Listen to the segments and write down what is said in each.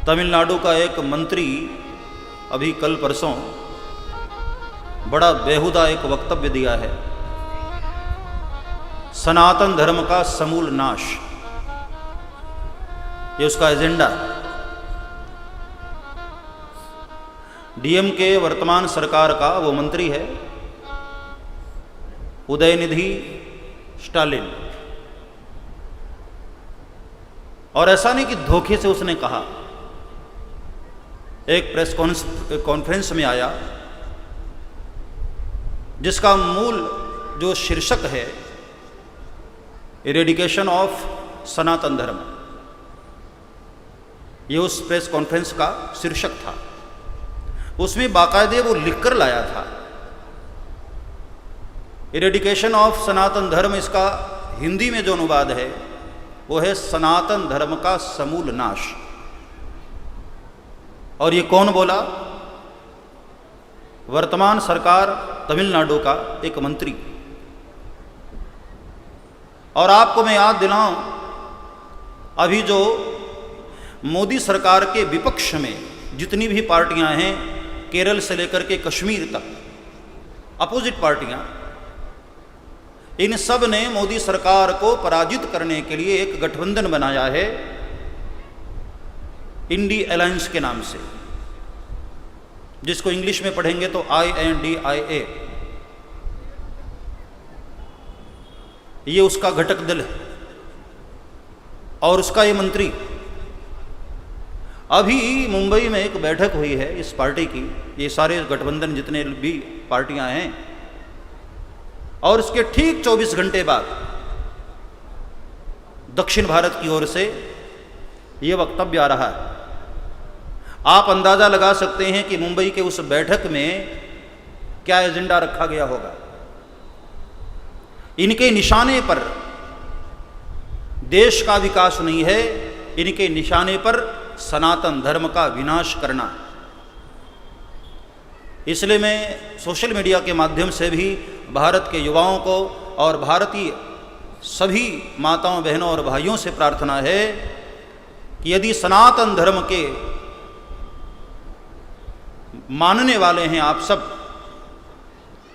तमिलनाडु का एक मंत्री अभी कल परसों बड़ा बेहुदा एक वक्तव्य दिया है, सनातन धर्म का समूल नाश, ये उसका एजेंडा। डीएमके वर्तमान सरकार का वो मंत्री है उदयनिधि स्टालिन। और ऐसा नहीं कि धोखे से उसने कहा, एक प्रेस कॉन्फ्रेंस में आया जिसका मूल जो शीर्षक है इरेडिकेशन ऑफ सनातन धर्म, ये उस प्रेस कॉन्फ्रेंस का शीर्षक था। उसमें बाकायदे वो लिखकर लाया था इरेडिकेशन ऑफ सनातन धर्म, इसका हिंदी में जो अनुवाद है वो है सनातन धर्म का समूल नाश। और ये कौन बोला? वर्तमान सरकार तमिलनाडु का एक मंत्री। और आपको मैं याद दिलाऊं, अभी जो मोदी सरकार के विपक्ष में जितनी भी पार्टियां हैं, केरल से लेकर के कश्मीर तक, अपोजिट पार्टियां, इन सब ने मोदी सरकार को पराजित करने के लिए एक गठबंधन बनाया है इंडी अलायंस के नाम से, जिसको इंग्लिश में पढ़ेंगे तो INDIA। ये उसका घटक दल है और उसका ये मंत्री। अभी मुंबई में एक बैठक हुई है इस पार्टी की, ये सारे गठबंधन जितने भी पार्टियां हैं, और इसके ठीक 24 घंटे बाद दक्षिण भारत की ओर से ये वक्तव्य आ रहा है। आप अंदाजा लगा सकते हैं कि मुंबई के उस बैठक में क्या एजेंडा रखा गया होगा। इनके निशाने पर देश का विकास नहीं है, इनके निशाने पर सनातन धर्म का विनाश करना। इसलिए मैं सोशल मीडिया के माध्यम से भी भारत के युवाओं को और भारतीय सभी माताओं, बहनों और भाइयों से प्रार्थना है कि यदि सनातन धर्म के मानने वाले हैं आप सब,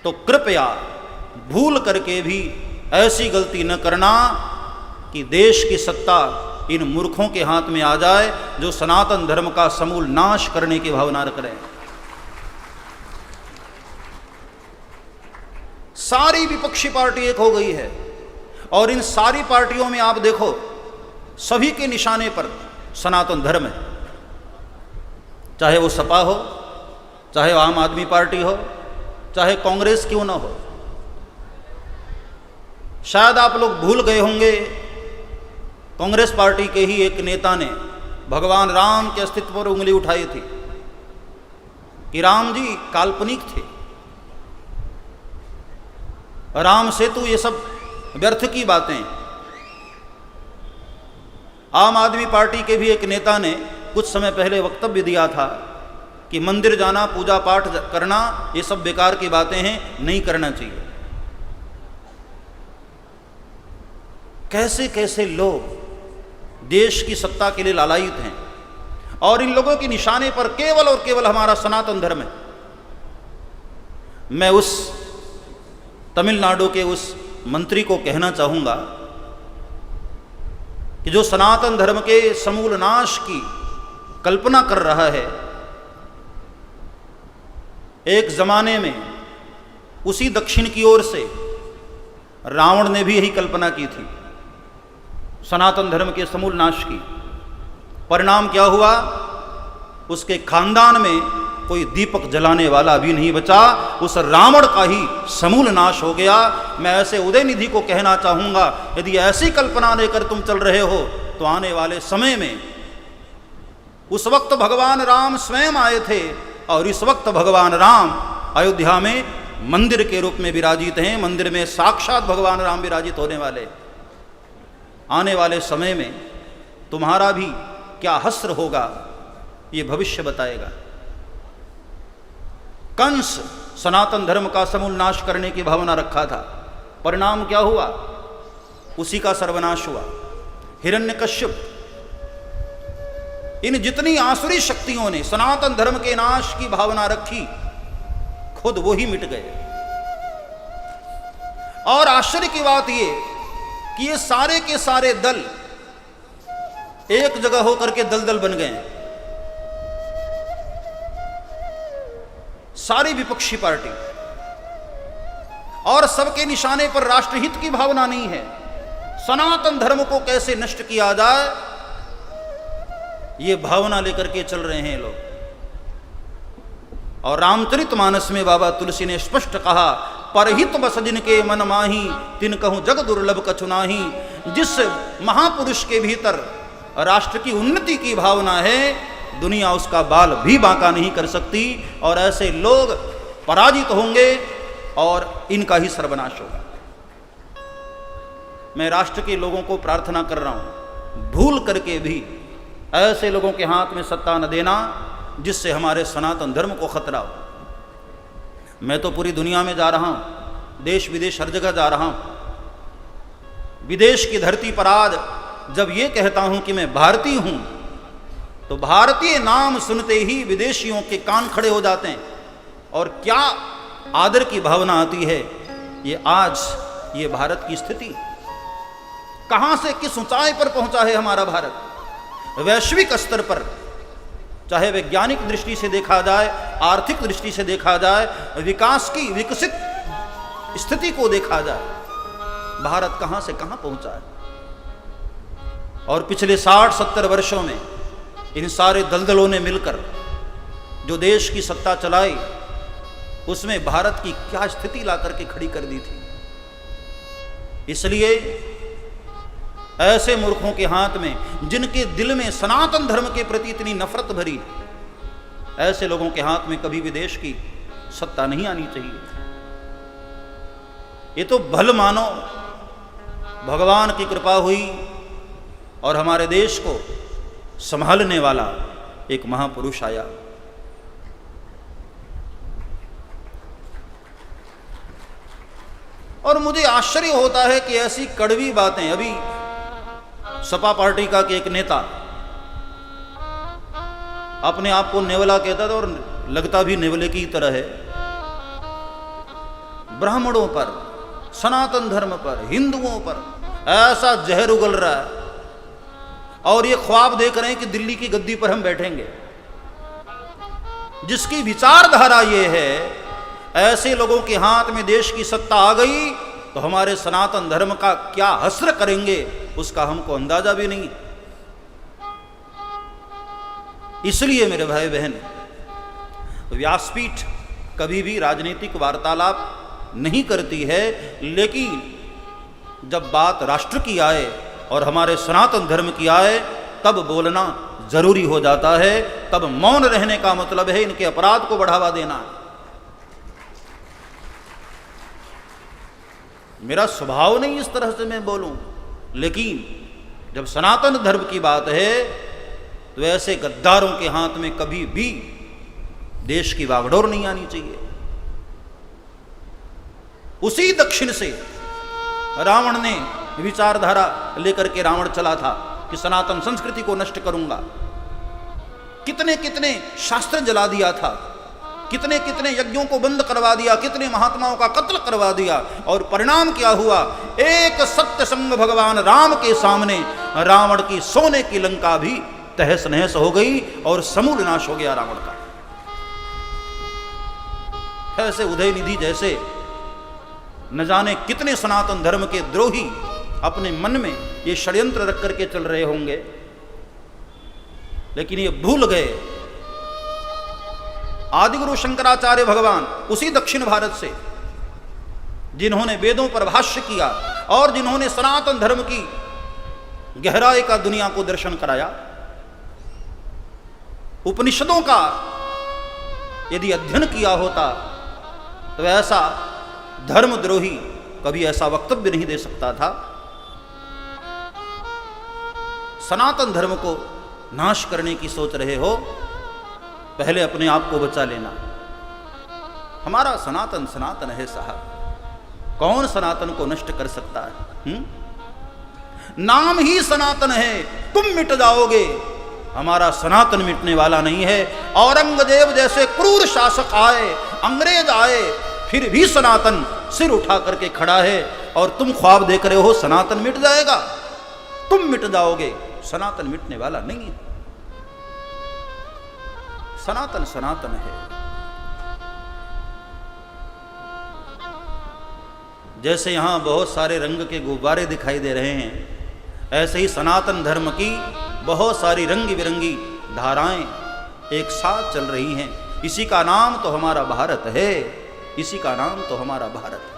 तो कृपया भूल करके भी ऐसी गलती न करना कि देश की सत्ता इन मूर्खों के हाथ में आ जाए जो सनातन धर्म का समूल नाश करने की भावना रख रहे हैं। सारी विपक्षी पार्टी एक हो गई है और इन सारी पार्टियों में आप देखो, सभी के निशाने पर सनातन धर्म है। चाहे वो सपा हो, चाहे वो आम आदमी पार्टी हो, चाहे कांग्रेस क्यों ना हो। शायद आप लोग भूल गए होंगे, कांग्रेस पार्टी के ही एक नेता ने भगवान राम के अस्तित्व पर उंगली उठाई थी कि राम जी काल्पनिक थे, राम सेतु, ये सब व्यर्थ की बातें। आम आदमी पार्टी के भी एक नेता ने कुछ समय पहले वक्तव्य दिया था कि मंदिर जाना, पूजा पाठ करना, ये सब बेकार की बातें हैं, नहीं करना चाहिए। कैसे कैसे लोग देश की सत्ता के लिए लालायित हैं और इन लोगों के निशाने पर केवल और केवल हमारा सनातन धर्म है। मैं उस तमिलनाडु के उस मंत्री को कहना चाहूंगा कि जो सनातन धर्म के समूल नाश की कल्पना कर रहा है, एक जमाने में उसी दक्षिण की ओर से रावण ने भी यही कल्पना की थी, सनातन धर्म के समूल नाश की। परिणाम क्या हुआ? उसके खानदान में कोई दीपक जलाने वाला भी नहीं बचा, उस रावण का ही समूल नाश हो गया। मैं ऐसे उदयनिधि को कहना चाहूंगा, यदि ऐसी कल्पना लेकर तुम चल रहे हो तो आने वाले समय में, उस वक्त भगवान राम स्वयं आए थे और इस वक्त भगवान राम अयोध्या में मंदिर के रूप में विराजित हैं। मंदिर में साक्षात भगवान राम विराजित होने वाले। आने वाले समय में तुम्हारा भी क्या हश्र होगा, ये भविष्य बताएगा। कंस सनातन धर्म का समूल नाश करने की भावना रखा था, परिणाम क्या हुआ? उसी का सर्वनाश हुआ। हिरण्यकश्यप इन जितनी आसुरी शक्तियों ने सनातन धर्म के नाश की भावना रखी, खुद वो ही मिट गए। और आश्चर्य की बात ये कि ये सारे के सारे दल एक जगह होकर के दलदल बन गए। सारी विपक्षी पार्टी, और सबके निशाने पर राष्ट्रहित की भावना नहीं है। सनातन धर्म को कैसे नष्ट किया जाए, ये भावना लेकर के चल रहे हैं लोग। और रामचरितमानस में बाबा तुलसी ने स्पष्ट कहा, परहित बस जिनके मन माही, तिन कहूं जग दुर्लभ कछु नाही। जिस महापुरुष के भीतर राष्ट्र की उन्नति की भावना है, दुनिया उसका बाल भी बांका नहीं कर सकती। और ऐसे लोग पराजित होंगे और इनका ही सर्वनाश होगा। मैं राष्ट्र के लोगों को प्रार्थना कर रहा हूं, भूल करके भी ऐसे लोगों के हाथ में सत्ता न देना जिससे हमारे सनातन धर्म को खतरा हो। मैं तो पूरी दुनिया में जा रहा हूं, देश विदेश हर जगह जा रहा हूं। विदेश की धरती पर आज जब ये कहता हूं कि मैं भारतीय हूं, तो भारतीय नाम सुनते ही विदेशियों के कान खड़े हो जाते हैं। और क्या आदर की भावना आती है। ये आज ये भारत की स्थिति कहां से किस ऊंचाई पर पहुंचा है हमारा भारत। वैश्विक स्तर पर, चाहे वैज्ञानिक दृष्टि से देखा जाए, आर्थिक दृष्टि से देखा जाए, विकास की विकसित स्थिति को देखा जाए, भारत कहां से कहां पहुंचा है। और पिछले 60-70 वर्षों में इन सारे दलदलों ने मिलकर जो देश की सत्ता चलाई, उसमें भारत की क्या स्थिति ला करके खड़ी कर दी थी। इसलिए ऐसे मूर्खों के हाथ में, जिनके दिल में सनातन धर्म के प्रति इतनी नफरत भरी, ऐसे लोगों के हाथ में कभी भी देश की सत्ता नहीं आनी चाहिए। ये तो भल मानो भगवान की कृपा हुई और हमारे देश को संभालने वाला एक महापुरुष आया। और मुझे आश्चर्य होता है कि ऐसी कड़वी बातें, अभी सपा पार्टी का एक नेता अपने आप को नेवला कहता था और लगता भी नेवले की तरह है, ब्राह्मणों पर, सनातन धर्म पर, हिंदुओं पर ऐसा जहर उगल रहा है। और ये ख्वाब देख रहे हैं कि दिल्ली की गद्दी पर हम बैठेंगे। जिसकी विचारधारा ये है, ऐसे लोगों के हाथ में देश की सत्ता आ गई तो हमारे सनातन धर्म का क्या हस्र करेंगे, उसका हमको अंदाजा भी नहीं। इसलिए मेरे भाई बहन, व्यासपीठ कभी भी राजनीतिक वार्तालाप नहीं करती है, लेकिन जब बात राष्ट्र की आए और हमारे सनातन धर्म की आए, तब बोलना जरूरी हो जाता है। तब मौन रहने का मतलब है इनके अपराध को बढ़ावा देना। मेरा स्वभाव नहीं इस तरह से मैं बोलूं, लेकिन जब सनातन धर्म की बात है तो ऐसे गद्दारों के हाथ में कभी भी देश की बागडोर नहीं आनी चाहिए। उसी दक्षिण से रावण ने विचारधारा लेकर के रावण चला था कि सनातन संस्कृति को नष्ट करूंगा। कितने कितने शास्त्र जला दिया था, कितने कितने यज्ञों को बंद करवा दिया, कितने महात्माओं का कत्ल करवा दिया। और परिणाम क्या हुआ? एक सत्य संग भगवान राम के सामने रावण की सोने की लंका भी तहस नहस हो गई और समूल नाश हो गया रावण का। ऐसे उदयनिधि जैसे न जाने कितने सनातन धर्म के द्रोही अपने मन में ये षड्यंत्र रख करके चल रहे होंगे, लेकिन ये भूल गए आदिगुरु शंकराचार्य भगवान उसी दक्षिण भारत से, जिन्होंने वेदों पर भाष्य किया और जिन्होंने सनातन धर्म की गहराई का दुनिया को दर्शन कराया। उपनिषदों का यदि अध्ययन किया होता तो ऐसा धर्मद्रोही कभी ऐसा वक्तव्य नहीं दे सकता था। सनातन धर्म को नाश करने की सोच रहे हो, पहले अपने आप को बचा लेना। हमारा सनातन सनातन है साहब, कौन सनातन को नष्ट कर सकता है? नाम ही सनातन है, तुम मिट जाओगे हमारा सनातन मिटने वाला नहीं है। औरंगजेब जैसे क्रूर शासक आए, अंग्रेज आए, फिर भी सनातन सिर उठा करके खड़ा है। और तुम ख्वाब देख रहे हो सनातन मिट जाएगा, तुम मिट जाओगे। सनातन मिटने वाला नहीं है। सनातन सनातन है। जैसे यहां बहुत सारे रंग के गुब्बारे दिखाई दे रहे हैं, ऐसे ही सनातन धर्म की बहुत सारी रंग बिरंगी धाराएं एक साथ चल रही हैं। इसी का नाम तो हमारा भारत है, इसी का नाम तो हमारा भारत है।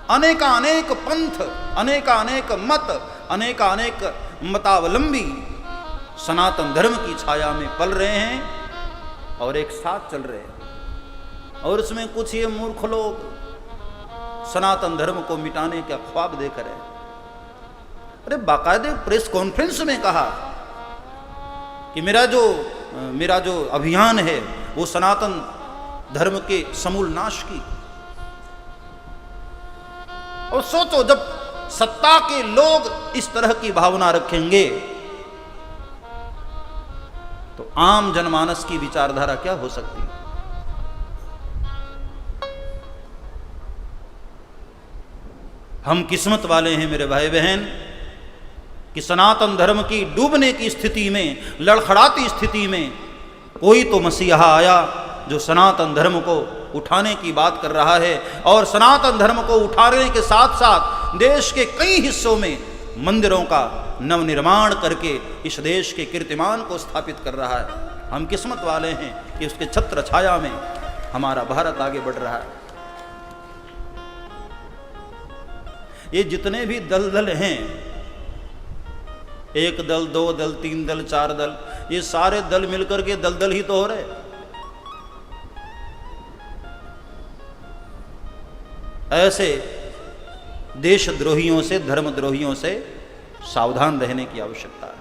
अनेकानेक पंथ, अनेकानेक मत, अनेकानेक मतावलंबी सनातन धर्म की छाया में पल रहे हैं और एक साथ चल रहे हैं। और इसमें कुछ ये मूर्ख लोग सनातन धर्म को मिटाने का ख्वाब देकर है। अरे बाकायदे प्रेस कॉन्फ्रेंस में कहा कि मेरा जो अभियान है वो सनातन धर्म के समूल नाश की। और सोचो, जब सत्ता के लोग इस तरह की भावना रखेंगे तो आम जनमानस की विचारधारा क्या हो सकती है। हम किस्मत वाले हैं मेरे भाई बहन कि सनातन धर्म की डूबने की स्थिति में, लड़खड़ाती स्थिति में कोई तो मसीहा आया जो सनातन धर्म को उठाने की बात कर रहा है। और सनातन धर्म को उठाने के साथ साथ देश के कई हिस्सों में मंदिरों का नवनिर्माण करके इस देश के कीर्तिमान को स्थापित कर रहा है। हम किस्मत वाले हैं कि उसके छत्र छाया में हमारा भारत आगे बढ़ रहा है। ये जितने भी दल हैं, एक दल, दो दल, तीन दल, चार दल, ये सारे दल मिलकर के दल ही तो हो रहे। ऐसे देशद्रोहियों से, धर्मद्रोहियों से सावधान रहने की आवश्यकता है।